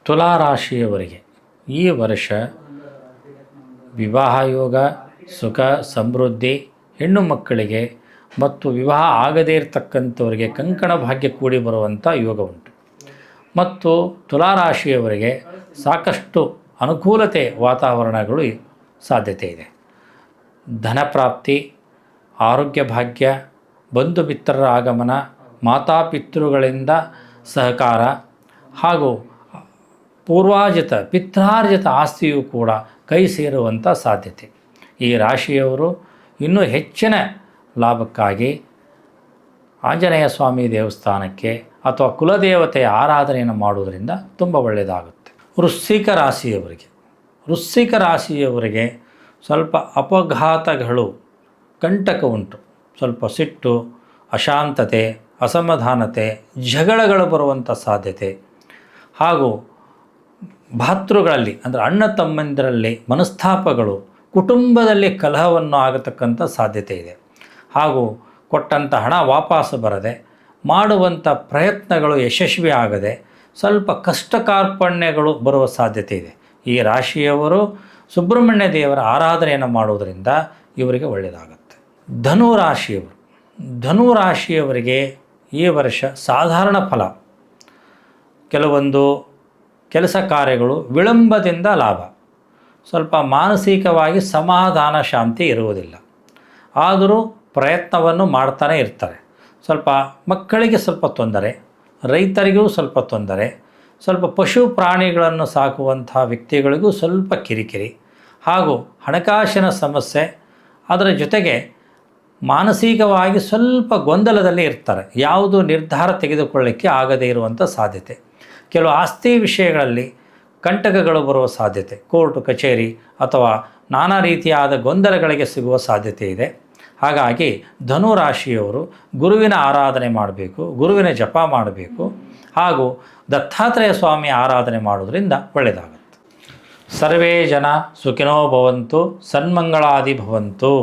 ತುಲಾ ರಾಶಿಯವರಿಗೆ ಈ ವರ್ಷ ವಿವಾಹ ಯೋಗ, ಸುಖ ಸಮೃದ್ಧಿ, ಹೆಣ್ಣು ಮಕ್ಕಳಿಗೆ ಮತ್ತು ವಿವಾಹ ಆಗದೇ ಇರತಕ್ಕಂಥವರಿಗೆ ಕಂಕಣ ಭಾಗ್ಯ ಕೂಡಿ ಬರುವಂಥ ಯೋಗ ಉಂಟು. ಮತ್ತು ತುಲಾ ರಾಶಿಯವರಿಗೆ ಸಾಕಷ್ಟು ಅನುಕೂಲತೆ ವಾತಾವರಣಗಳು ಸಾಧ್ಯತೆ ಇದೆ. ಧನಪ್ರಾಪ್ತಿ, ಆರೋಗ್ಯ ಭಾಗ್ಯ, ಬಂಧು ಮಿತ್ರರ ಆಗಮನ, ಮಾತಾಪಿತೃಗಳಿಂದ ಸಹಕಾರ ಹಾಗೂ ಪೂರ್ವಾರ್ಜಿತ ಪಿತ್ರಾರ್ಜಿತ ಆಸ್ತಿಯೂ ಕೂಡ ಕೈ ಸೇರುವಂಥ ಸಾಧ್ಯತೆ. ಈ ರಾಶಿಯವರು ಇನ್ನೂ ಹೆಚ್ಚಿನ ಲಾಭಕ್ಕಾಗಿ ಆಂಜನೇಯ ಸ್ವಾಮಿ ದೇವಸ್ಥಾನಕ್ಕೆ ಅಥವಾ ಕುಲದೇವತೆಯ ಆರಾಧನೆಯನ್ನು ಮಾಡುವುದರಿಂದ ತುಂಬ ಒಳ್ಳೆಯದಾಗುತ್ತೆ. ವೃಶ್ಚಿಕ ರಾಶಿಯವರಿಗೆ ಸ್ವಲ್ಪ ಅಪಘಾತಗಳು, ಕಂಟಕ ಉಂಟು. ಸ್ವಲ್ಪ ಸಿಟ್ಟು, ಅಶಾಂತತೆ, ಅಸಮಾಧಾನತೆ, ಜಗಳಗಳು ಬರುವಂಥ ಸಾಧ್ಯತೆ ಹಾಗೂ ಭಾತೃಗಳಲ್ಲಿ ಅಂದರೆ ಅಣ್ಣ ತಮ್ಮಂದಿರಲ್ಲಿ ಮನಸ್ತಾಪಗಳು, ಕುಟುಂಬದಲ್ಲಿ ಕಲಹವನ್ನು ಆಗತಕ್ಕಂಥ ಸಾಧ್ಯತೆ ಇದೆ. ಹಾಗೂ ಕೊಟ್ಟಂಥ ಹಣ ವಾಪಸ್ ಬರದೆ, ಮಾಡುವಂಥ ಪ್ರಯತ್ನಗಳು ಯಶಸ್ವಿ ಆಗದೆ ಸ್ವಲ್ಪ ಕಷ್ಟ ಕಾರ್ಪಣ್ಯಗಳು ಬರುವ ಸಾಧ್ಯತೆ ಇದೆ. ಈ ರಾಶಿಯವರು ಸುಬ್ರಹ್ಮಣ್ಯ ದೇವರ ಆರಾಧನೆಯನ್ನು ಮಾಡುವುದರಿಂದ ಇವರಿಗೆ ಒಳ್ಳೆಯದಾಗುತ್ತೆ. ಧನುರಾಶಿಯವರಿಗೆ ಈ ವರ್ಷ ಸಾಧಾರಣ ಫಲ. ಕೆಲವೊಂದು ಕೆಲಸ ಕಾರ್ಯಗಳು ವಿಳಂಬದಿಂದ ಲಾಭ. ಸ್ವಲ್ಪ ಮಾನಸಿಕವಾಗಿ ಸಮಾಧಾನ ಶಾಂತಿ ಇರುವುದಿಲ್ಲ. ಆದರೂ ಪ್ರಯತ್ನವನ್ನು ಮಾಡ್ತಾನೆ ಇರ್ತಾರೆ. ಸ್ವಲ್ಪ ಮಕ್ಕಳಿಗೆ ಸ್ವಲ್ಪ ತೊಂದರೆ, ರೈತರಿಗೂ ಸ್ವಲ್ಪ ತೊಂದರೆ, ಸ್ವಲ್ಪ ಪಶು ಪ್ರಾಣಿಗಳನ್ನು ಸಾಕುವಂಥ ವ್ಯಕ್ತಿಗಳಿಗೂ ಸ್ವಲ್ಪ ಕಿರಿಕಿರಿ ಹಾಗೂ ಹಣಕಾಸಿನ ಸಮಸ್ಯೆ. ಅದರ ಜೊತೆಗೆ ಮಾನಸಿಕವಾಗಿ ಸ್ವಲ್ಪ ಗೊಂದಲದಲ್ಲಿ ಇರ್ತಾರೆ. ಯಾವುದು ನಿರ್ಧಾರ ತೆಗೆದುಕೊಳ್ಳಲಿಕ್ಕೆ ಆಗದೇ ಇರುವಂಥ ಸಾಧ್ಯತೆ. ಕೆಲವು ಆಸ್ತಿ ವಿಷಯಗಳಲ್ಲಿ ಕಂಟಕಗಳು ಬರುವ ಸಾಧ್ಯತೆ, ಕೋರ್ಟು ಕಚೇರಿ ಅಥವಾ ನಾನಾ ರೀತಿಯಾದ ಗೊಂದಲಗಳಿಗೆ ಸಿಗುವ ಸಾಧ್ಯತೆ ಇದೆ. ಹಾಗಾಗಿ ಧನುರಾಶಿಯವರು ಗುರುವಿನ ಆರಾಧನೆ ಮಾಡಬೇಕು, ಗುರುವಿನ ಜಪ ಮಾಡಬೇಕು ಹಾಗೂ ದತ್ತಾತ್ರೇಯ ಸ್ವಾಮಿ ಆರಾಧನೆ ಮಾಡುವುದರಿಂದ ಒಳ್ಳೆಯದಾಗುತ್ತೆ. ಸರ್ವೇ ಜನ ಸುಖಿನೋ ಭವಂತು, ಸನ್ಮಂಗಳಾದಿ ಭವಂತು.